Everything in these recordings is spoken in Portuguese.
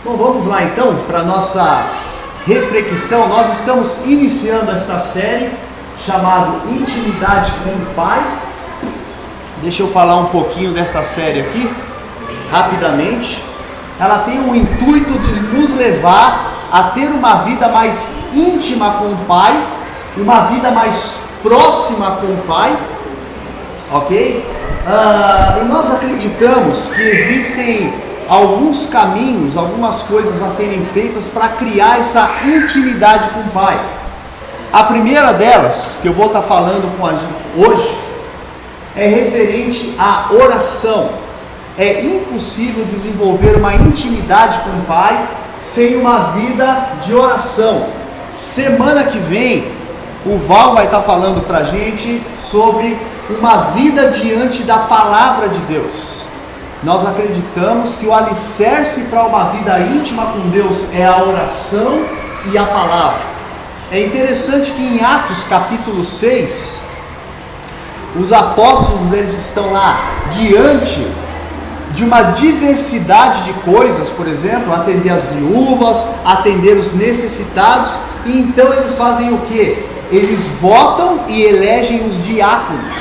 Bom, vamos lá então para a nossa reflexão. Nós estamos iniciando esta série chamada Intimidade com o Pai. Deixa eu falar um pouquinho dessa série aqui, rapidamente. Ela tem o intuito de nos levar a ter uma vida mais íntima com o Pai, uma vida mais próxima com o Pai, ok? E nós acreditamos que existem alguns caminhos, algumas coisas a serem feitas para criar essa intimidade com o Pai. A primeira delas, que eu vou estar falando com a gente hoje, é referente à oração. É impossível desenvolver uma intimidade com o Pai sem uma vida de oração. Semana que vem, o Val vai estar falando para a gente sobre uma vida diante da Palavra de Deus. Nós acreditamos que o alicerce para uma vida íntima com Deus é a oração e a palavra. É interessante que em Atos capítulo 6, os apóstolos eles estão lá diante de uma diversidade de coisas, por exemplo, atender as viúvas, atender os necessitados, e então eles fazem o quê? Eles votam e elegem os diáconos.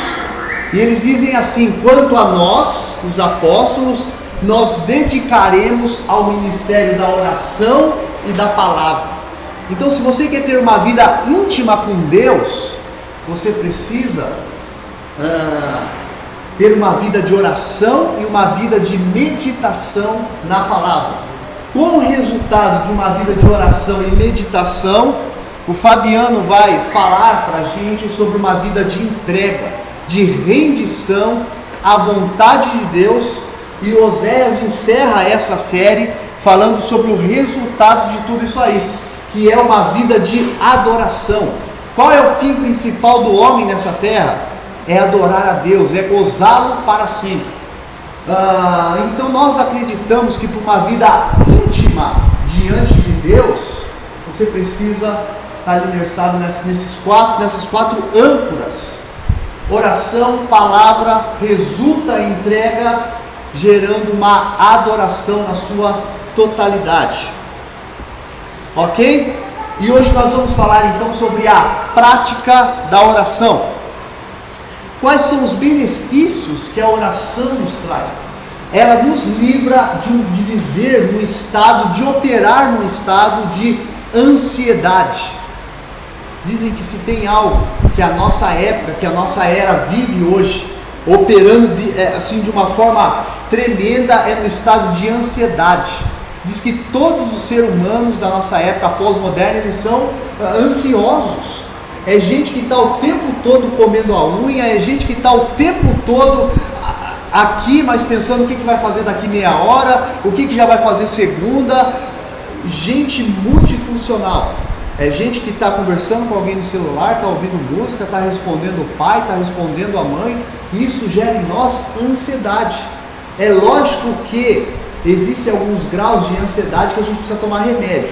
E eles dizem assim: quanto a nós, os apóstolos, nós dedicaremos ao ministério da oração e da palavra. Então, se você quer ter uma vida íntima com Deus, você precisa ter uma vida de oração e uma vida de meditação na palavra. Com o resultado de uma vida de oração e meditação, o Fabiano vai falar para a gente sobre uma vida de entrega, de rendição à vontade de Deus, e Oséias encerra essa série falando sobre o resultado de tudo isso aí, que é uma vida de adoração. Qual é o fim principal do homem nessa terra? É adorar a Deus, é gozá-lo para sempre. Então nós acreditamos que para uma vida íntima diante de Deus, você precisa estar alicerçado nessas quatro âncoras: oração, palavra, resulta em entrega, gerando uma adoração na sua totalidade. Ok? E hoje nós vamos falar então sobre a prática da oração. Quais são os benefícios que a oração nos traz? Ela nos livra de viver num estado, de operar num estado de ansiedade. Dizem que se tem algo que a nossa época, que a nossa era vive hoje, operando assim de uma forma tremenda, é no estado de ansiedade. Diz que todos os seres humanos da nossa época pós-moderna, eles são ansiosos. É gente que está o tempo todo comendo a unha, é gente que está o tempo todo aqui, mas pensando o que vai fazer daqui meia hora, o que já vai fazer segunda. Gente multifuncional. É gente que está conversando com alguém no celular, está ouvindo música, está respondendo o pai, está respondendo a mãe. Isso gera em nós ansiedade. É lógico que existem alguns graus de ansiedade que a gente precisa tomar remédio.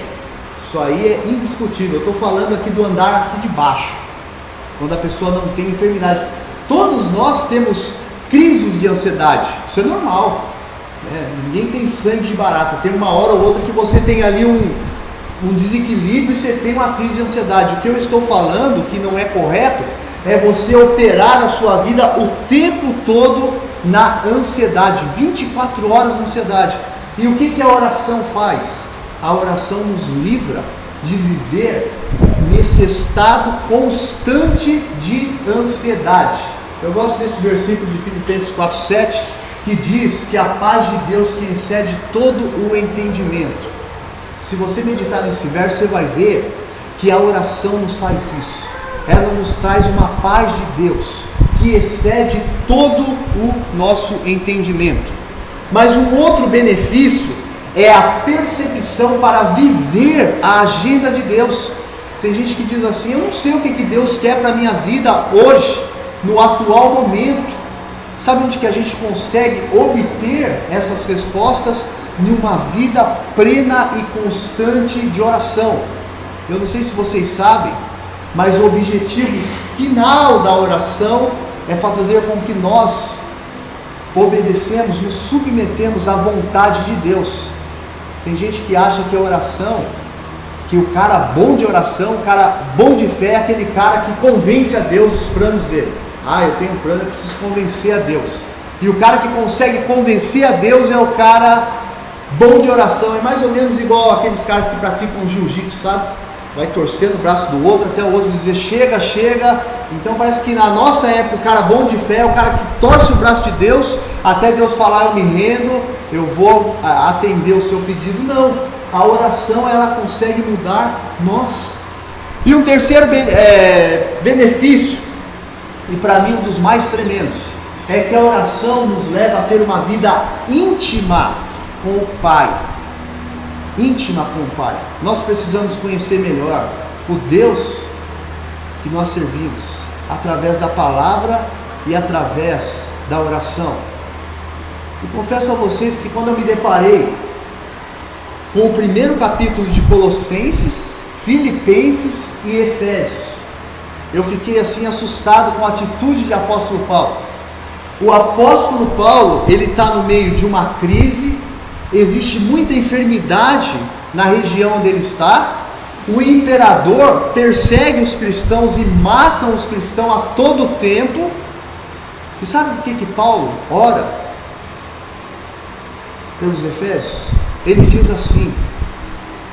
Isso aí é indiscutível. Eu estou falando aqui do andar aqui de baixo, quando a pessoa não tem enfermidade. Todos nós temos crises de ansiedade. Isso é normal. Ninguém tem sangue de barata. Tem uma hora ou outra que você tem ali um desequilíbrio e você tem uma crise de ansiedade. O que eu estou falando, que não é correto, é você operar a sua vida o tempo todo na ansiedade, 24 horas de ansiedade. E o que a oração faz? A oração nos livra de viver nesse estado constante de ansiedade. Eu gosto desse versículo de Filipenses 4:7, que diz que a paz de Deus que excede todo o entendimento. Se você meditar nesse verso, você vai ver que a oração nos faz isso. Ela nos traz uma paz de Deus que excede todo o nosso entendimento. Mas um outro benefício é a percepção para viver a agenda de Deus. Tem gente que diz assim: eu não sei o que Deus quer para a minha vida hoje, no atual momento. Sabe onde que a gente consegue obter essas respostas? Numa vida plena e constante de oração. Eu não sei se vocês sabem, mas o objetivo final da oração é fazer com que nós obedecemos, nos submetemos à vontade de Deus. Tem gente que acha que a oração, que o cara bom de oração, o cara bom de fé é aquele cara que convence a Deus os planos dele. Ah, eu tenho um plano, eu preciso convencer a Deus. E o cara que consegue convencer a Deus é o cara bom de oração. É mais ou menos igual aqueles caras que praticam jiu-jitsu, sabe? Vai torcendo o braço do outro até o outro dizer chega, chega. Então parece que na nossa época o cara bom de fé é o cara que torce o braço de Deus até Deus falar eu me rendo, eu vou atender o seu pedido. Não, a oração ela consegue mudar nós. E um terceiro benefício, e para mim um dos mais tremendos, é que a oração nos leva a ter uma vida íntima com o Pai. Íntima com o Pai. Nós precisamos conhecer melhor o Deus que nós servimos através da palavra e através da oração. E confesso a vocês que quando eu me deparei com o primeiro capítulo de Colossenses, Filipenses e Efésios, eu fiquei assim assustado com a atitude de apóstolo Paulo. O apóstolo Paulo, ele está no meio de uma crise, existe muita enfermidade na região onde ele está, o imperador persegue os cristãos e mata os cristãos a todo tempo. E sabe por que Paulo ora pelos Efésios? Ele diz assim: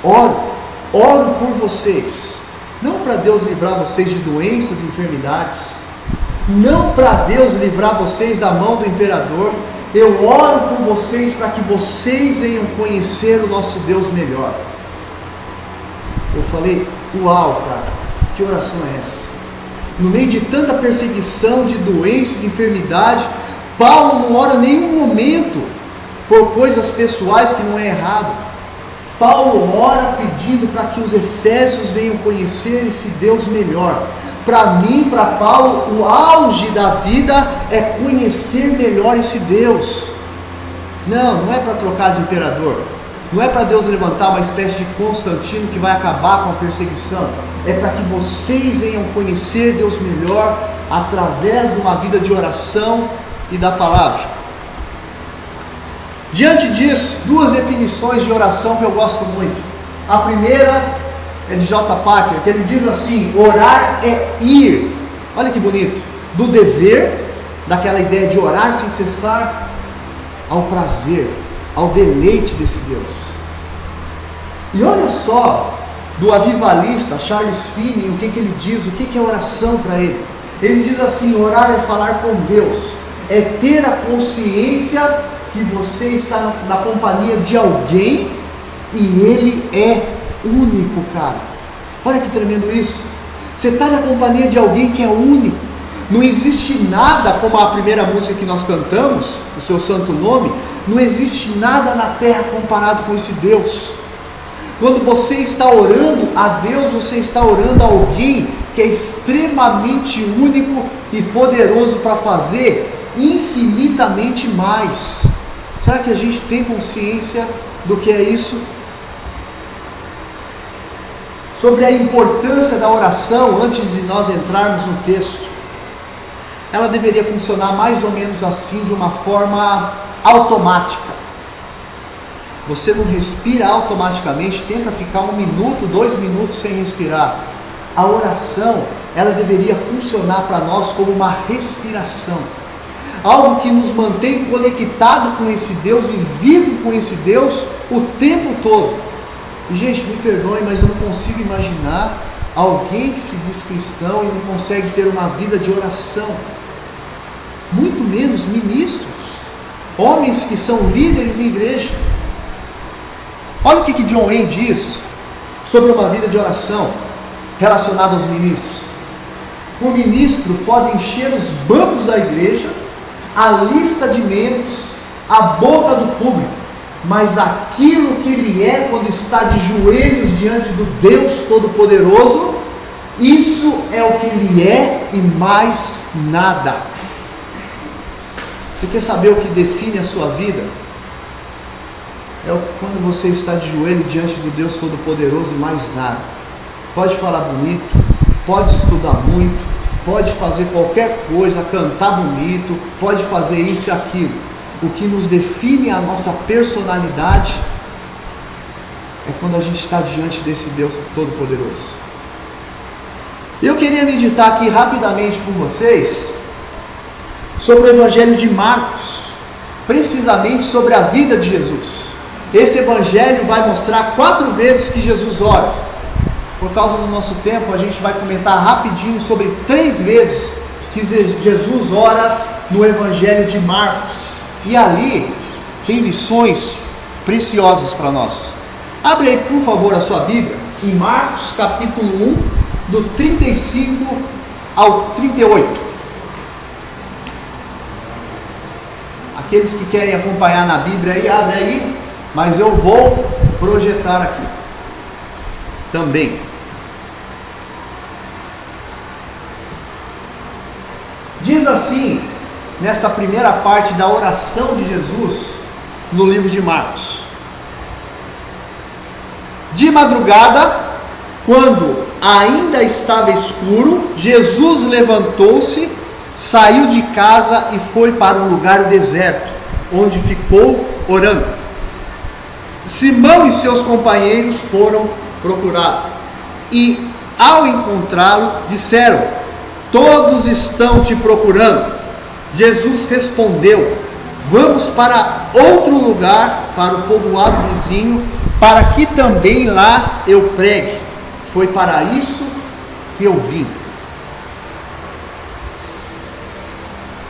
oro por vocês, não para Deus livrar vocês de doenças e enfermidades, não para Deus livrar vocês da mão do imperador, eu oro por vocês para que vocês venham conhecer o nosso Deus melhor. Eu falei, uau, cara, que oração é essa? No meio de tanta perseguição, de doença, de enfermidade, Paulo não ora em nenhum momento por coisas pessoais, que não é errado. Paulo ora pedindo para que os efésios venham conhecer esse Deus melhor. Para mim, para Paulo, o auge da vida é conhecer melhor esse Deus. Não é para trocar de imperador. Não é para Deus levantar uma espécie de Constantino que vai acabar com a perseguição. É para que vocês venham conhecer Deus melhor através de uma vida de oração e da palavra. Diante disso, duas definições de oração que eu gosto muito. A primeira é de J. Packer, que ele diz assim: orar é ir, olha que bonito, do dever, daquela ideia de orar sem cessar, ao prazer, ao deleite desse Deus. E olha só, do avivalista Charles Finney, o que ele diz, o que é oração para ele. Ele diz assim: orar é falar com Deus, é ter a consciência que você está na companhia de alguém e ele é único, cara. Olha que tremendo isso. Você está na companhia de alguém que é único. Não existe nada, como a primeira música que nós cantamos, o seu santo nome, não existe nada na terra comparado com esse Deus. Quando você está orando a Deus, você está orando a alguém que é extremamente único e poderoso para fazer infinitamente mais. Será que a gente tem consciência do que é isso? Sobre a importância da oração, antes de nós entrarmos no texto, ela deveria funcionar mais ou menos assim, de uma forma automática. Você não respira automaticamente, tenta ficar 1 minuto, 2 minutos sem respirar. A oração, ela deveria funcionar para nós como uma respiração, algo que nos mantém conectado com esse Deus e vivo com esse Deus o tempo todo. E gente, me perdoem, mas eu não consigo imaginar alguém que se diz cristão e não consegue ter uma vida de oração, muito menos ministros, homens que são líderes em igreja. Olha o que John Wayne diz sobre uma vida de oração relacionada aos ministros. O ministro pode encher os bancos da igreja, a lista de membros, a boca do público, mas aquilo que ele é quando está de joelhos diante do Deus Todo-Poderoso, isso é o que ele é e mais nada. Você quer saber o que define a sua vida? É quando você está de joelho diante do Deus Todo-Poderoso e mais nada. Pode falar bonito, pode estudar muito, pode fazer qualquer coisa, cantar bonito, pode fazer isso e aquilo. O que nos define a nossa personalidade é quando a gente está diante desse Deus Todo-Poderoso. Eu queria meditar aqui rapidamente com vocês sobre o Evangelho de Marcos, precisamente sobre a vida de Jesus. Esse Evangelho vai mostrar 4 vezes que Jesus ora. Por causa do nosso tempo, a gente vai comentar rapidinho sobre 3 vezes que Jesus ora no Evangelho de Marcos. E ali tem lições preciosas para nós. Abre aí, por favor, a sua Bíblia, em Marcos capítulo 1, do 35 ao 38. Aqueles que querem acompanhar na Bíblia aí, abre aí, mas eu vou projetar aqui também. Diz assim, nesta primeira parte da oração de Jesus, no livro de Marcos: de madrugada, quando ainda estava escuro, Jesus levantou-se, saiu de casa e foi para um lugar deserto, onde ficou orando. Simão e seus companheiros foram procurá-lo, e ao encontrá-lo, disseram: todos estão te procurando. Jesus respondeu: vamos para outro lugar, para o povoado vizinho, para que também lá eu pregue. Foi para isso que eu vim.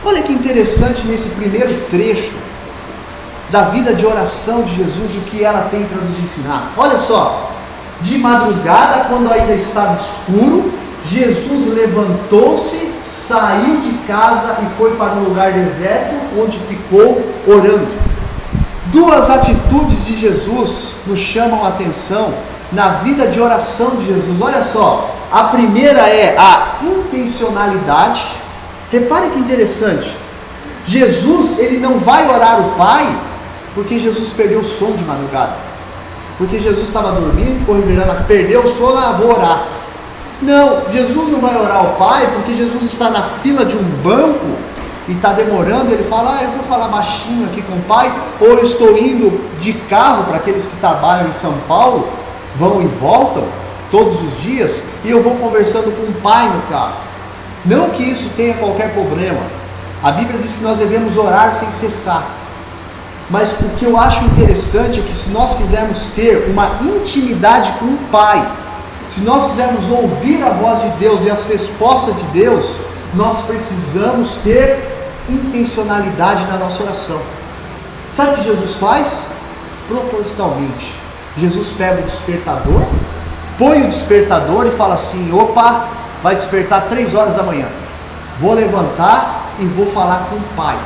Olha que interessante nesse primeiro trecho da vida de oração de Jesus, o que ela tem para nos ensinar. Olha só, de madrugada, quando ainda estava escuro, Jesus levantou-se, saiu de casa e foi para um lugar deserto, onde ficou orando. 2 atitudes de Jesus nos chamam a atenção na vida de oração de Jesus. Olha só, a primeira é a intencionalidade. Repare que interessante, Jesus, ele não vai orar o Pai porque Jesus perdeu o sono de madrugada, porque Jesus estava dormindo, ficou revirando, perdeu o sono, vou orar. Não, Jesus não vai orar ao Pai porque Jesus está na fila de um banco e está demorando. Ele fala: eu vou falar baixinho aqui com o Pai, ou eu estou indo de carro, para aqueles que trabalham em São Paulo, vão e voltam todos os dias, e eu vou conversando com o Pai no carro. Não que isso tenha qualquer problema, a Bíblia diz que nós devemos orar sem cessar, mas o que eu acho interessante é que se nós quisermos ter uma intimidade com o Pai, se nós quisermos ouvir a voz de Deus e as respostas de Deus, nós precisamos ter intencionalidade na nossa oração. Sabe o que Jesus faz? Propositalmente, Jesus pega o despertador, põe o despertador e fala assim: opa, vai despertar 3 horas da manhã, vou levantar e vou falar com o Pai.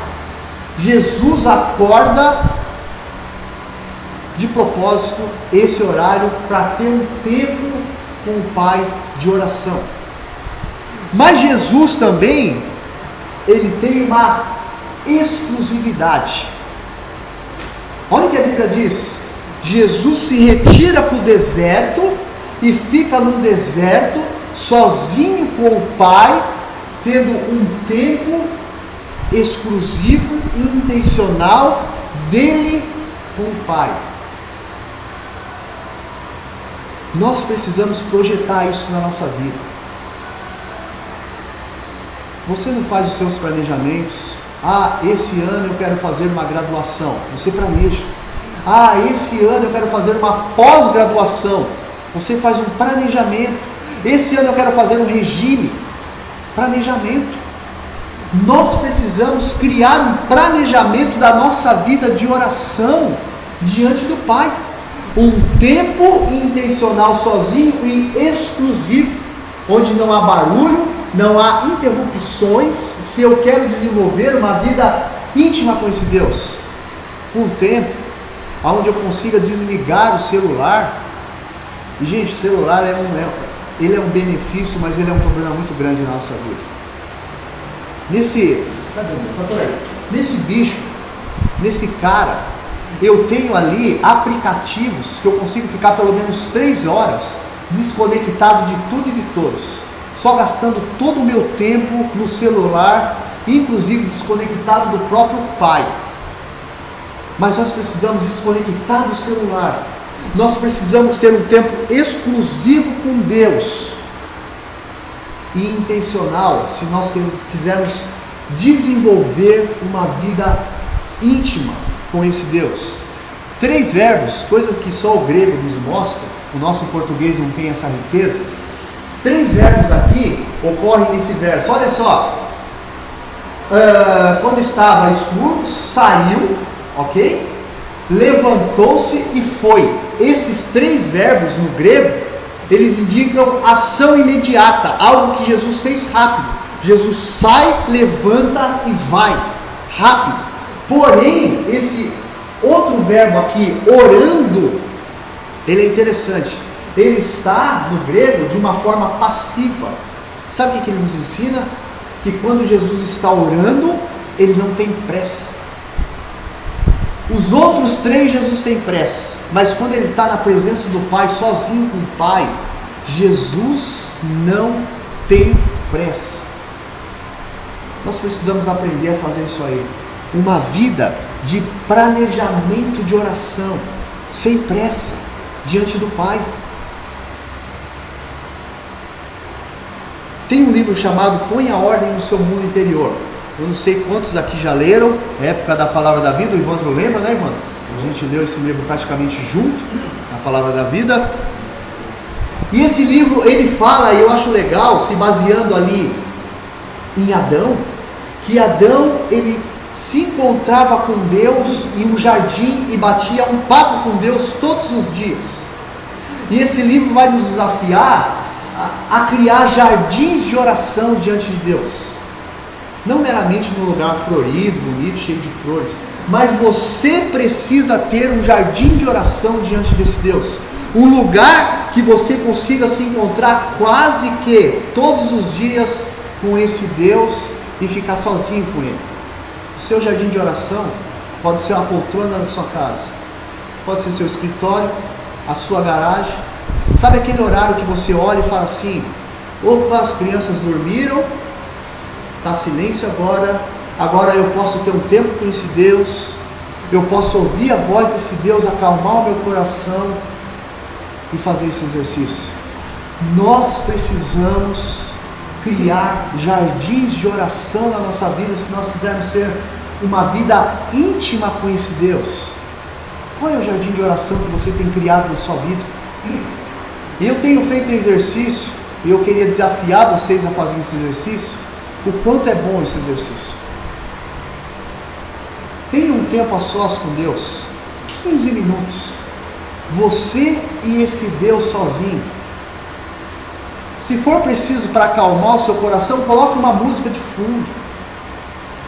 Jesus acorda de propósito esse horário para ter um tempo com o Pai de oração. Mas Jesus também, ele tem uma exclusividade. Olha o que a Bíblia diz: Jesus se retira para o deserto e fica no deserto sozinho com o Pai, tendo um tempo exclusivo e intencional dele com o Pai. Nós precisamos projetar isso na nossa vida. Você não faz os seus planejamentos: esse ano eu quero fazer uma graduação. Você planeja. Esse ano eu quero fazer uma pós-graduação. Você faz um planejamento. Esse ano eu quero fazer um regime. Planejamento. Nós precisamos criar um planejamento da nossa vida de oração diante do Pai. Um tempo intencional sozinho e exclusivo, onde não há barulho, não há interrupções. Se eu quero desenvolver uma vida íntima com esse Deus, um tempo onde eu consiga desligar o celular. E gente, o celular ele é um benefício, mas ele é um problema muito grande na nossa vida. Nesse bicho, nesse cara, eu tenho ali aplicativos que eu consigo ficar pelo menos 3 horas desconectado de tudo e de todos, só gastando todo o meu tempo no celular, inclusive desconectado do próprio Pai. Mas nós precisamos desconectar do celular Nós precisamos ter um tempo exclusivo com Deus e intencional, se nós quisermos desenvolver uma vida íntima com esse Deus. 3 verbos, coisa que só o grego nos mostra, o nosso português não tem essa riqueza. 3 verbos aqui ocorrem nesse verso. Olha só, quando estava escuro, saiu, ok? Levantou-se e foi. Esses 3 verbos no grego, eles indicam ação imediata, algo que Jesus fez rápido. Jesus sai, levanta e vai, rápido. Porém, esse outro verbo aqui, orando, ele é interessante. Ele está no grego de uma forma passiva. Sabe o que ele nos ensina? Que quando Jesus está orando, ele não tem pressa. Os outros 3 Jesus tem pressa, mas quando ele está na presença do Pai, sozinho com o Pai, Jesus não tem pressa. Nós precisamos aprender a fazer isso aí. Uma vida de planejamento de oração, sem pressa, diante do Pai. Tem um livro chamado Põe a Ordem no Seu Mundo Interior. Eu não sei quantos aqui já leram, época da Palavra da Vida, o Ivandro lembra, né, Ivandro? A gente leu esse livro praticamente junto, a Palavra da Vida. E esse livro, ele fala, e eu acho legal, se baseando ali em Adão, que Adão, ele se encontrava com Deus em um jardim e batia um papo com Deus todos os dias. E esse livro vai nos desafiar a criar jardins de oração diante de Deus. Não meramente num lugar florido, bonito, cheio de flores, mas você precisa ter um jardim de oração diante desse Deus. Um lugar que você consiga se encontrar quase que todos os dias com esse Deus e ficar sozinho com Ele. O seu jardim de oração pode ser uma poltrona da sua casa, pode ser seu escritório, a sua garagem. Sabe aquele horário que você olha e fala assim: opa, as crianças dormiram, está silêncio agora eu posso ter um tempo com esse Deus, eu posso ouvir a voz desse Deus, acalmar o meu coração e fazer esse exercício. Nós precisamos criar jardins de oração na nossa vida, se nós quisermos ter uma vida íntima com esse Deus. Qual é o jardim de oração que você tem criado na sua vida? Eu tenho feito exercício, e eu queria desafiar vocês a fazer esse exercício, o quanto é bom esse exercício. Tenha um tempo a sós com Deus, 15 minutos, você e esse Deus sozinho. Se for preciso para acalmar o seu coração, coloque uma música de fundo.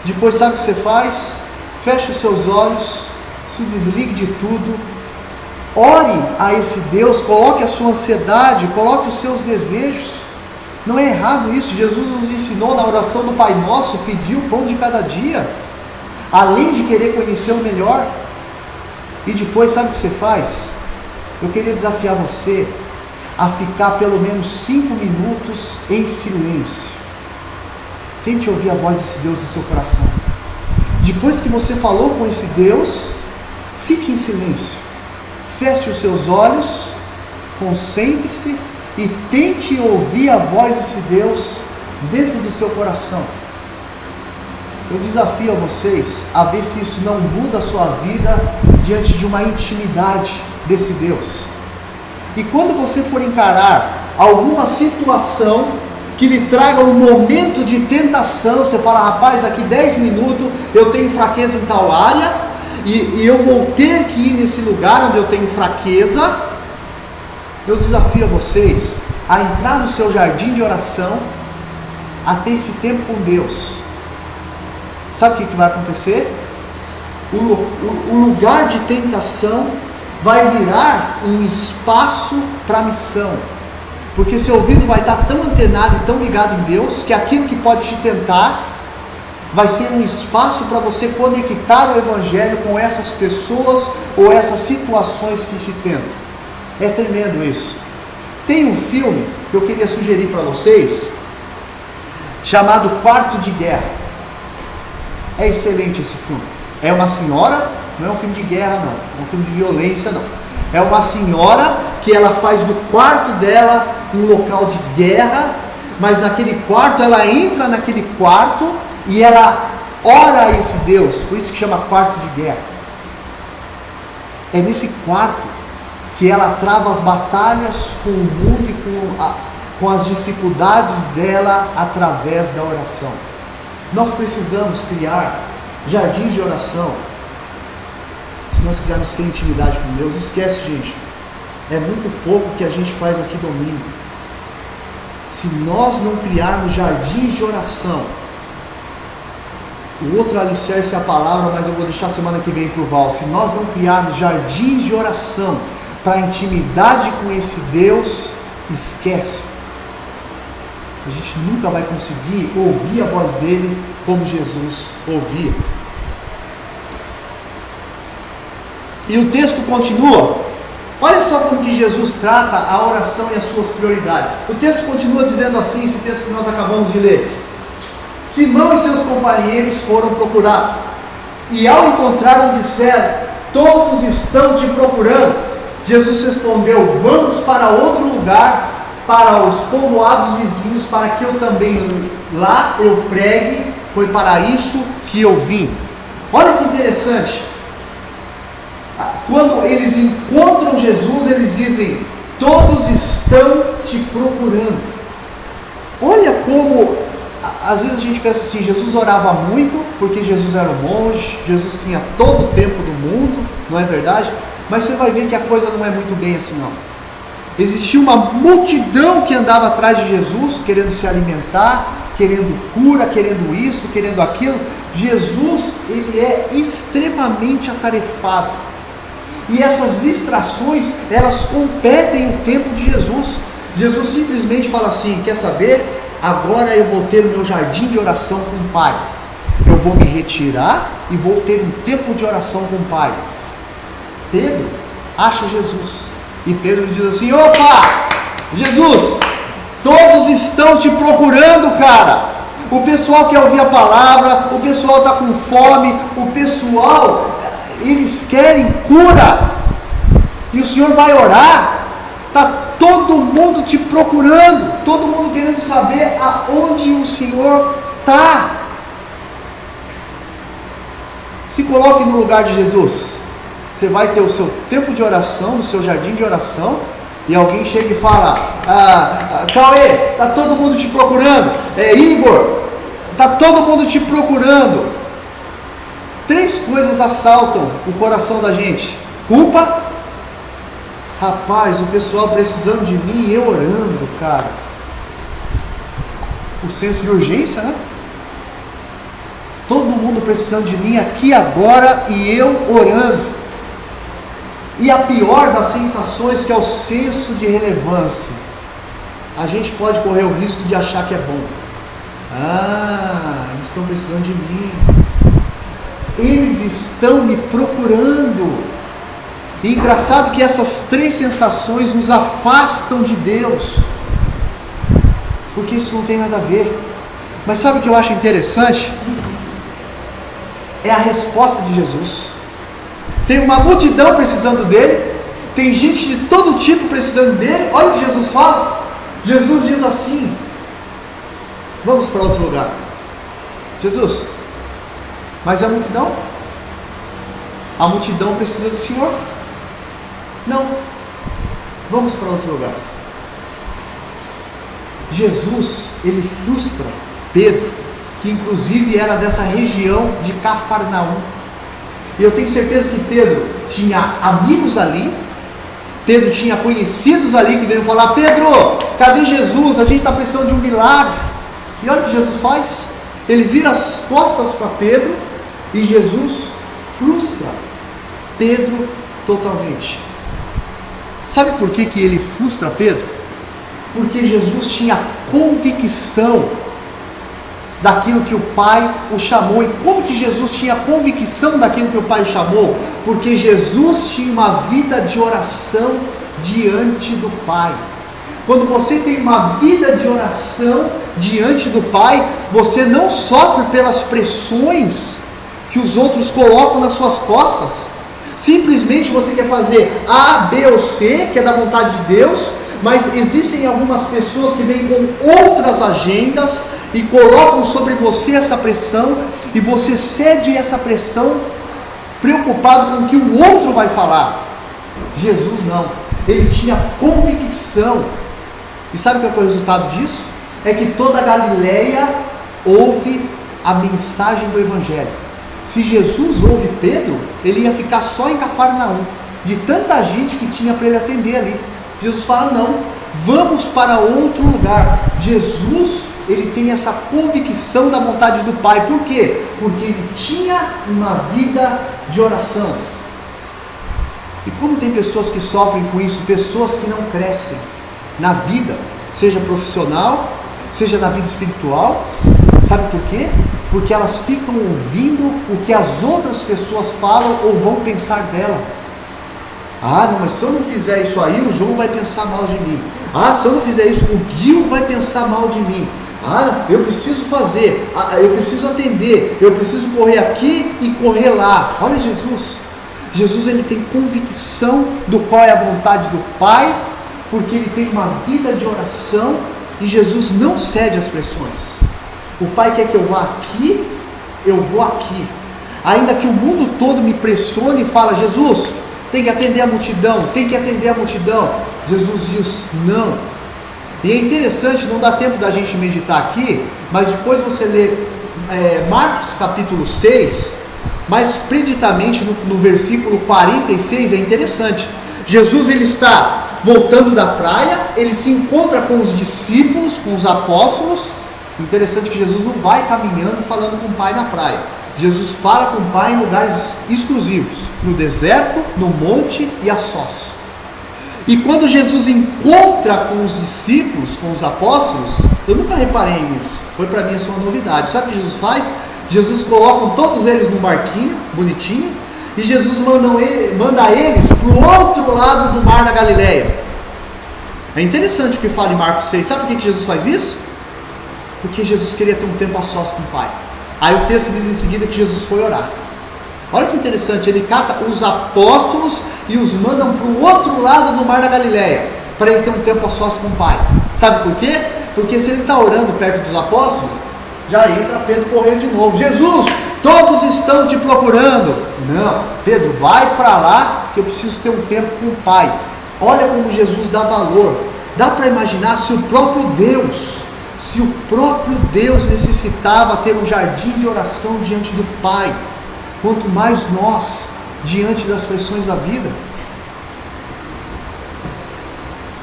Depois, sabe o que você faz? Feche os seus olhos, se desligue de tudo, ore a esse Deus, coloque a sua ansiedade, coloque os seus desejos. Não é errado isso. Jesus nos ensinou na oração do Pai Nosso, pedir o pão de cada dia, além de querer conhecer o melhor. E depois, sabe o que você faz? Eu queria desafiar você a ficar pelo menos 5 minutos em silêncio. Tente ouvir a voz desse Deus no seu coração. Depois que você falou com esse Deus, fique em silêncio. Feche os seus olhos, concentre-se e tente ouvir a voz desse Deus dentro do seu coração. Eu desafio a vocês a ver se isso não muda a sua vida diante de uma intimidade desse Deus. E quando você for encarar alguma situação que lhe traga um momento de tentação, você fala: rapaz, aqui 10 minutos eu tenho fraqueza em tal área, e eu vou ter que ir nesse lugar onde eu tenho fraqueza. Eu desafio a vocês a entrar no seu jardim de oração, a ter esse tempo com Deus. Sabe o que vai acontecer? O lugar de tentação vai virar um espaço para missão, porque seu ouvido vai estar tão antenado e tão ligado em Deus, que aquilo que pode te tentar vai ser um espaço para você conectar o Evangelho com essas pessoas ou essas situações que te tentam. É tremendo isso. Tem um filme que eu queria sugerir para vocês, chamado Quarto de Guerra. É excelente esse filme. É uma senhora, não é um filme de guerra não, é um filme de violência não. É uma senhora que ela faz do quarto dela um local de guerra, mas naquele quarto, ela entra naquele quarto e ela ora a esse Deus, por isso que chama quarto de guerra. É nesse quarto que ela trava as batalhas com o mundo e com as dificuldades dela através da oração. Nós precisamos criar jardins de oração. Se nós quisermos ter intimidade com Deus, esquece, gente, é muito pouco que a gente faz aqui domingo. Se nós não criarmos jardins de oração, o outro alicerce é a palavra, mas eu vou deixar semana que vem para o Val. Se nós não criarmos jardins de oração para intimidade com esse Deus, esquece. A gente nunca vai conseguir ouvir a voz dele como Jesus ouvia. E o texto continua. Olha só como que Jesus trata a oração e as suas prioridades. O texto continua dizendo assim, esse texto que nós acabamos de ler. Simão e seus companheiros foram procurar, e ao encontrá-lo disseram: todos estão te procurando. Jesus respondeu: vamos para outro lugar, para os povoados vizinhos, para que eu também lá eu pregue. Foi para isso que eu vim. Olha que interessante. Quando eles encontram Jesus, eles dizem: todos estão te procurando. Olha como às vezes a gente pensa assim: Jesus orava muito porque Jesus era um monge, Jesus tinha todo o tempo do mundo, não é verdade? Mas você vai ver que a coisa não é muito bem assim não. Existia uma multidão que andava atrás de Jesus, querendo se alimentar, querendo cura, querendo isso, querendo aquilo. Jesus, ele é extremamente atarefado. E essas distrações, elas competem o tempo de Jesus. Jesus simplesmente fala assim: quer saber? Agora eu vou ter o meu jardim de oração com o Pai. Eu vou me retirar e vou ter um tempo de oração com o Pai. Pedro acha Jesus. E Pedro diz assim: opa, Jesus, todos estão te procurando, cara. O pessoal quer ouvir a palavra, o pessoal está com fome, o pessoal, eles querem cura. E o Senhor vai orar. Está todo mundo te procurando, todo mundo querendo saber aonde o Senhor está. Se coloque no lugar de Jesus. Você vai ter o seu tempo de oração, no seu jardim de oração, e alguém chega e fala: Cauê, está todo mundo te procurando. Igor, está todo mundo te procurando. 3 coisas assaltam o coração da gente: culpa. Rapaz, o pessoal precisando de mim e eu orando, cara. O senso de urgência, né? Todo mundo precisando de mim aqui agora e eu orando. E a pior das sensações, que é o senso de relevância. A gente pode correr o risco de achar que é bom. Eles estão precisando de mim. Eles estão me procurando. E engraçado que essas 3 sensações nos afastam de Deus, porque isso não tem nada a ver. Mas sabe o que eu acho interessante? É a resposta de Jesus. Tem uma multidão precisando dele, tem gente de todo tipo precisando dele. Olha o que Jesus fala. Jesus diz assim: vamos para outro lugar. Jesus, mas a multidão? A multidão precisa do Senhor? Não, vamos para outro lugar. Jesus, ele frustra Pedro, que inclusive era dessa região de Cafarnaum. E eu tenho certeza que Pedro tinha amigos ali, Pedro tinha conhecidos ali que veio falar: Pedro, cadê Jesus? A gente está precisando de um milagre. E olha o que Jesus faz. Ele vira as costas para Pedro e Jesus frustra Pedro totalmente. Sabe por que ele frustra Pedro? Porque Jesus tinha convicção daquilo que o Pai o chamou. E como que Jesus tinha convicção daquilo que o Pai o chamou? Porque Jesus tinha uma vida de oração diante do Pai. Quando você tem uma vida de oração diante do Pai, você não sofre pelas pressões que os outros colocam nas suas costas. Simplesmente você quer fazer A, B ou C, que é da vontade de Deus, mas existem algumas pessoas que vêm com outras agendas e colocam sobre você essa pressão, e você cede essa pressão preocupado com o que o outro vai falar. Jesus não, ele tinha convicção. E sabe qual é o resultado disso? É que toda a Galileia ouve a mensagem do Evangelho. Se Jesus ouve Pedro, ele ia ficar só em Cafarnaum, de tanta gente que tinha para ele atender ali. Jesus fala: não, vamos para outro lugar. Jesus, ele tem essa convicção da vontade do Pai. Por quê? Porque ele tinha uma vida de oração. E como tem pessoas que sofrem com isso, pessoas que não crescem na vida, seja profissional, seja na vida espiritual. Sabe por quê? Porque elas ficam ouvindo o que as outras pessoas falam ou vão pensar dela. Ah, não, mas se eu não fizer isso aí, o João vai pensar mal de mim. Ah, se eu não fizer isso, o Gil vai pensar mal de mim. Ah, eu preciso fazer, eu preciso atender, eu preciso correr aqui e correr lá. Olha Jesus. Jesus, ele tem convicção do qual é a vontade do Pai, porque ele tem uma vida de oração, e Jesus não cede às pressões. O Pai quer que eu vá aqui, eu vou aqui. Ainda que o mundo todo me pressione e fala: Jesus, tem que atender a multidão, tem que atender a multidão. Jesus diz: não. E é interessante, não dá tempo da gente meditar aqui, mas depois você lê Marcos capítulo 6, mais preditamente no versículo 46, é interessante. Jesus, ele está voltando da praia, ele se encontra com os discípulos, com os apóstolos. Interessante que Jesus não vai caminhando falando com o Pai na praia. Jesus fala com o Pai em lugares exclusivos, no deserto, no monte e a sós. E quando Jesus encontra com os discípulos, com os apóstolos, eu nunca reparei nisso, foi para mim essa uma novidade. Sabe o que Jesus faz? Jesus coloca todos eles no barquinho, bonitinho, e Jesus manda eles para o outro lado do mar da Galileia. É interessante o que fala em Marcos 6. Sabe por que Jesus faz isso? Porque Jesus queria ter um tempo a sós com o Pai. Aí o texto diz em seguida que Jesus foi orar. Olha que interessante, ele cata os apóstolos e os mandam para o outro lado do mar da Galileia, para ele ter um tempo a sós com o Pai. Sabe por quê? Porque se ele está orando perto dos apóstolos, já entra Pedro correndo de novo: Jesus, todos estão te procurando. Não, Pedro, vai para lá, que eu preciso ter um tempo com o Pai. Olha como Jesus dá valor. Dá para imaginar se o próprio Deus necessitava ter um jardim de oração diante do Pai, quanto mais nós, diante das pressões da vida.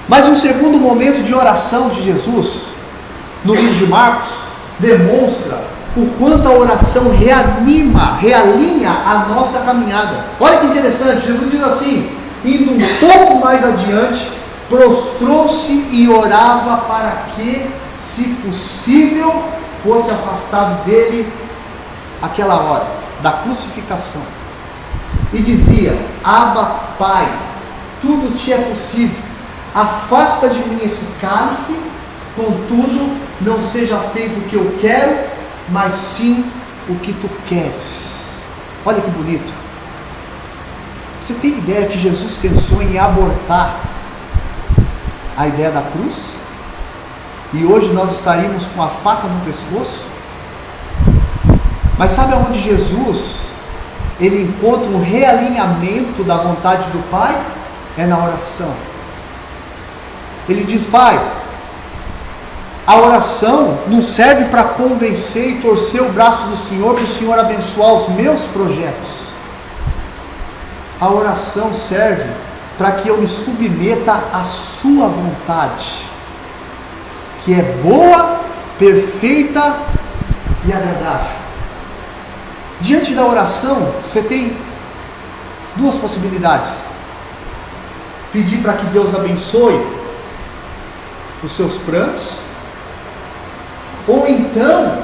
Mas um segundo momento de oração de Jesus, no livro de Marcos, demonstra o quanto a oração realinha a nossa caminhada. Olha que interessante, Jesus diz assim: indo um pouco mais adiante, prostrou-se e orava para que, se possível, fosse afastado dele aquela hora da crucificação. E dizia: Abba, Pai, tudo te é possível, afasta de mim esse cálice, contudo, não seja feito o que eu quero, mas sim o que tu queres. Olha que bonito. Você tem ideia que Jesus pensou em abortar a ideia da cruz? E hoje nós estaríamos com a faca no pescoço? Mas sabe aonde Jesus, ele encontra um realinhamento da vontade do Pai? É na oração. Ele diz: Pai, a oração não serve para convencer e torcer o braço do Senhor para o Senhor abençoar os meus projetos. A oração serve para que eu me submeta à sua vontade, que é boa, perfeita e agradável. Diante da oração, você tem duas possibilidades: pedir para que Deus abençoe os seus prantos, ou então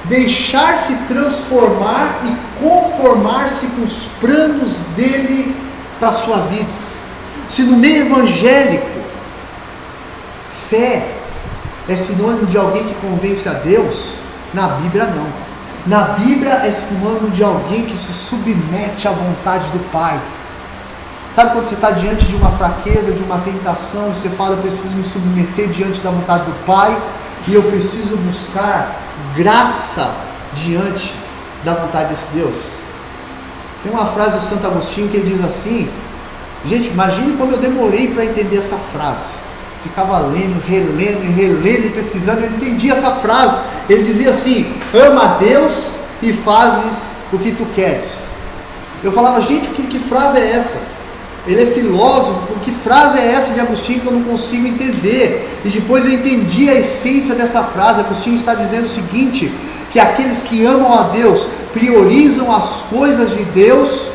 deixar-se transformar e conformar-se com os planos dele para a sua vida. Se no meio evangélico fé é sinônimo de alguém que convence a Deus, na Bíblia não. Na Bíblia é sinônimo de alguém que se submete à vontade do Pai. Sabe quando você está diante de uma fraqueza, de uma tentação, e você fala, eu preciso me submeter diante da vontade do Pai, e eu preciso buscar graça diante da vontade desse Deus? Tem uma frase de Santo Agostinho que ele diz assim, gente, imagine como eu demorei para entender essa frase. Ficava lendo, relendo e pesquisando, eu entendi essa frase. Ele dizia assim, ama a Deus e fazes o que tu queres. Eu falava, gente, que frase é essa? Ele é filósofo, que frase é essa de Agostinho que eu não consigo entender? E depois eu entendi a essência dessa frase. Agostinho está dizendo o seguinte, que aqueles que amam a Deus, priorizam as coisas de Deus,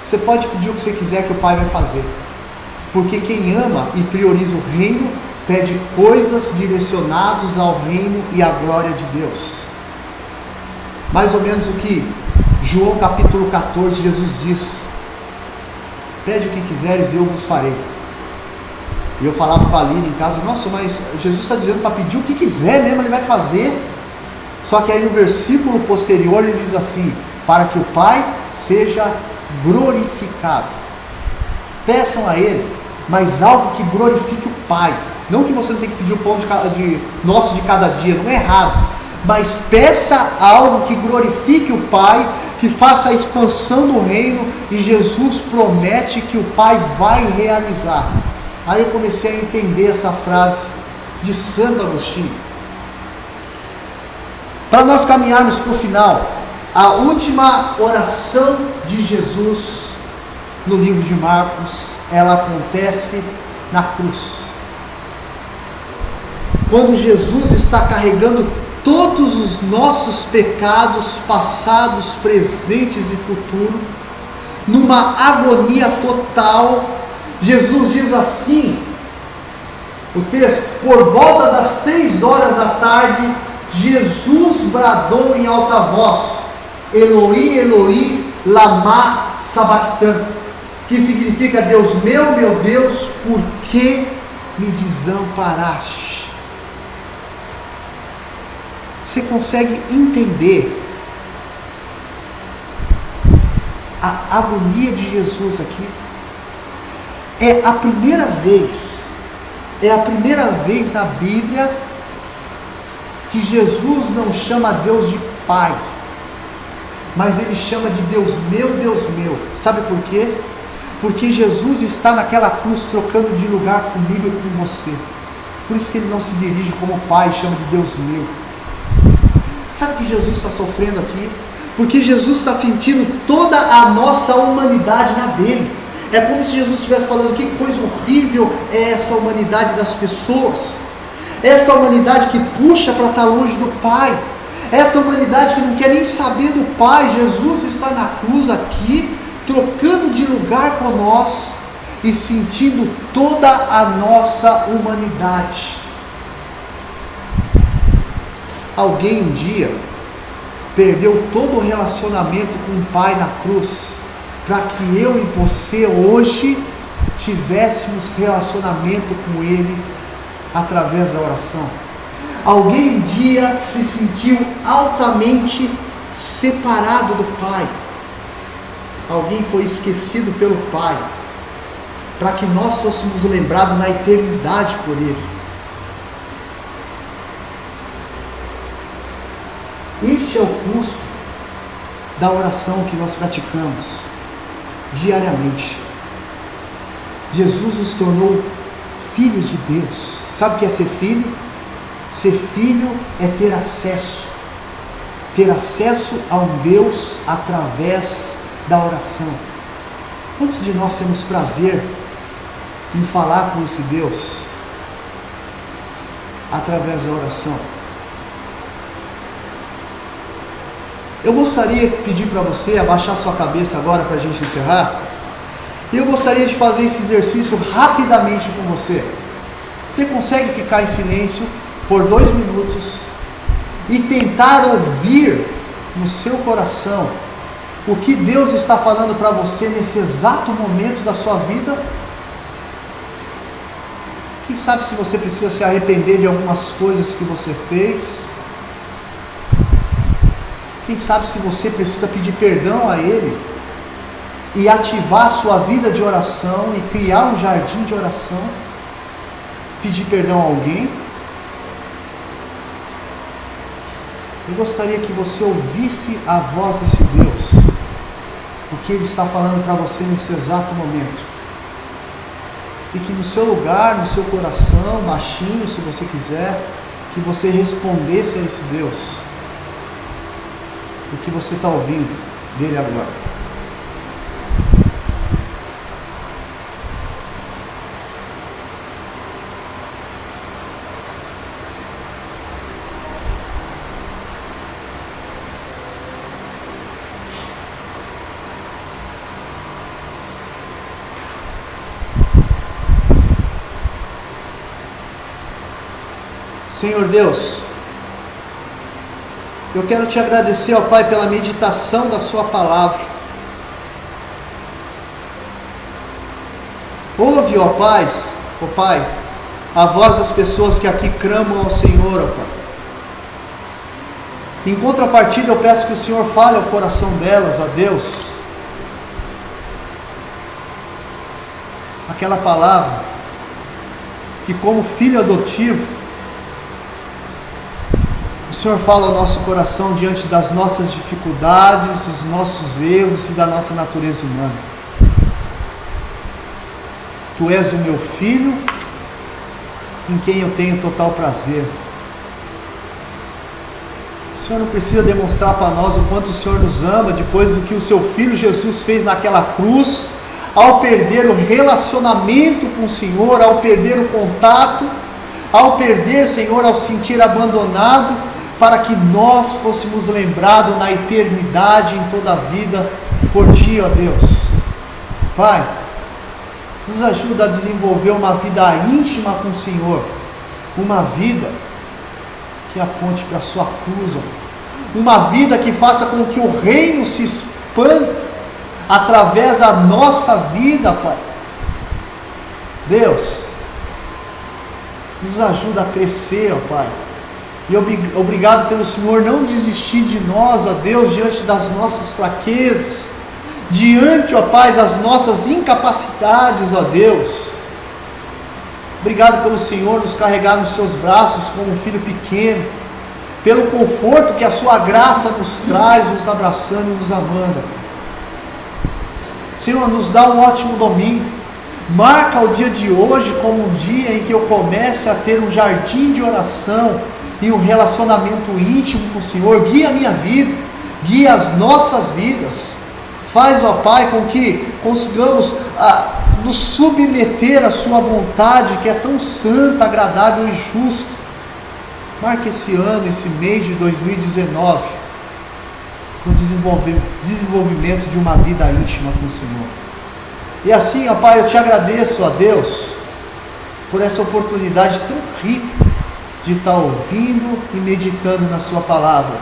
você pode pedir o que você quiser que o Pai vai fazer. Porque quem ama e prioriza o reino, pede coisas direcionadas ao reino e à glória de Deus. Mais ou menos o que João capítulo 14, Jesus diz, pede o que quiseres e eu vos farei. E eu falava para a Aline em casa, nossa, mas Jesus está dizendo para pedir o que quiser mesmo, Ele vai fazer. Só que aí no versículo posterior ele diz assim, para que o Pai seja glorificado. Peçam a Ele, mas algo que glorifique o Pai. Não que você não tem que pedir o pão nosso de cada dia, não é errado. Mas peça algo que glorifique o Pai, que faça a expansão do reino, e Jesus promete que o Pai vai realizar. Aí eu comecei a entender essa frase de Santo Agostinho. Para nós caminharmos para o final, a última oração de Jesus no livro de Marcos, ela acontece na cruz. Quando Jesus está carregando todos os nossos pecados, passados, presentes e futuros, numa agonia total, Jesus diz assim, o texto, por volta das 3 horas da tarde, Jesus bradou em alta voz, Eloi, Eloi, lama sabachthani, que significa, Deus, meu Deus, por que me desamparaste? Você consegue entender a agonia de Jesus aqui? É a primeira vez na Bíblia que Jesus não chama Deus de Pai, mas Ele chama de Deus meu. Sabe por quê? Porque Jesus está naquela cruz trocando de lugar comigo e com você. Por isso que Ele não se dirige como Pai, chama de Deus meu. Sabe o que Jesus está sofrendo aqui? Porque Jesus está sentindo toda a nossa humanidade na dele. É como se Jesus estivesse falando, que coisa horrível é essa humanidade das pessoas. Essa humanidade que puxa para estar longe do Pai. Essa humanidade que não quer nem saber do Pai. Jesus está na cruz aqui, trocando de lugar com nós e sentindo toda a nossa humanidade. Alguém um dia perdeu todo o relacionamento com o Pai na cruz, para que eu e você hoje tivéssemos relacionamento com Ele através da oração. Alguém um dia se sentiu altamente separado do Pai. Alguém foi esquecido pelo Pai, para que nós fôssemos lembrados na eternidade por Ele. Este é o custo da oração que nós praticamos diariamente. Jesus nos tornou filhos de Deus. Sabe o que é ser filho? Ser filho é ter acesso a um Deus através da oração. Quantos de nós temos prazer em falar com esse Deus através da oração? Eu gostaria de pedir para você abaixar sua cabeça agora para a gente encerrar. E eu gostaria de fazer esse exercício rapidamente com você. Você consegue ficar em silêncio por 2 minutos e tentar ouvir no seu coração o que Deus está falando para você nesse exato momento da sua vida? Quem sabe se você precisa se arrepender de algumas coisas que você fez? Quem sabe se você precisa pedir perdão a Ele e ativar a sua vida de oração e criar um jardim de oração, pedir perdão a alguém. Eu gostaria que você ouvisse a voz desse Deus, o que Ele está falando para você nesse exato momento. E que no seu lugar, no seu coração, baixinho, se você quiser, que você respondesse a esse Deus o que você está ouvindo dele agora. Senhor Deus, eu quero te agradecer, ó Pai, pela meditação da sua palavra. Ouve, ó Pai, a voz das pessoas que aqui clamam ao Senhor, ó Pai. Em contrapartida, eu peço que o Senhor fale ao coração delas, ó Deus, aquela palavra que, como filho adotivo, o Senhor fala ao nosso coração diante das nossas dificuldades, dos nossos erros e da nossa natureza humana. Tu és o meu filho, em quem eu tenho total prazer. O Senhor não precisa demonstrar para nós o quanto o Senhor nos ama, depois do que o seu Filho Jesus fez naquela cruz, ao perder o relacionamento com o Senhor, ao perder o contato, ao perder, Senhor, ao se sentir abandonado, para que nós fôssemos lembrados na eternidade, em toda a vida, por Ti, ó Deus. Pai, nos ajuda a desenvolver uma vida íntima com o Senhor, uma vida que aponte para a Sua cruz, ó. Uma vida que faça com que o reino se expanda através da nossa vida, Pai. Deus, nos ajuda a crescer, ó Pai. E obrigado pelo Senhor não desistir de nós, ó Deus, diante das nossas fraquezas, diante, ó Pai, das nossas incapacidades, ó Deus. Obrigado pelo Senhor nos carregar nos seus braços como um filho pequeno, pelo conforto que a sua graça nos traz, nos abraçando e nos amando. Senhor, nos dá um ótimo domingo. Marca o dia de hoje como um dia em que eu comece a ter um jardim de oração e um relacionamento íntimo com o Senhor. Guia a minha vida, guia as nossas vidas. Faz, ó Pai, com que consigamos nos submeter à Sua vontade, que é tão santa, agradável e justa. Marque esse ano, esse mês de 2019, no desenvolvimento de uma vida íntima com o Senhor. E assim, ó Pai, eu te agradeço, ó Deus, por essa oportunidade tão rica de estar ouvindo e meditando na Sua palavra.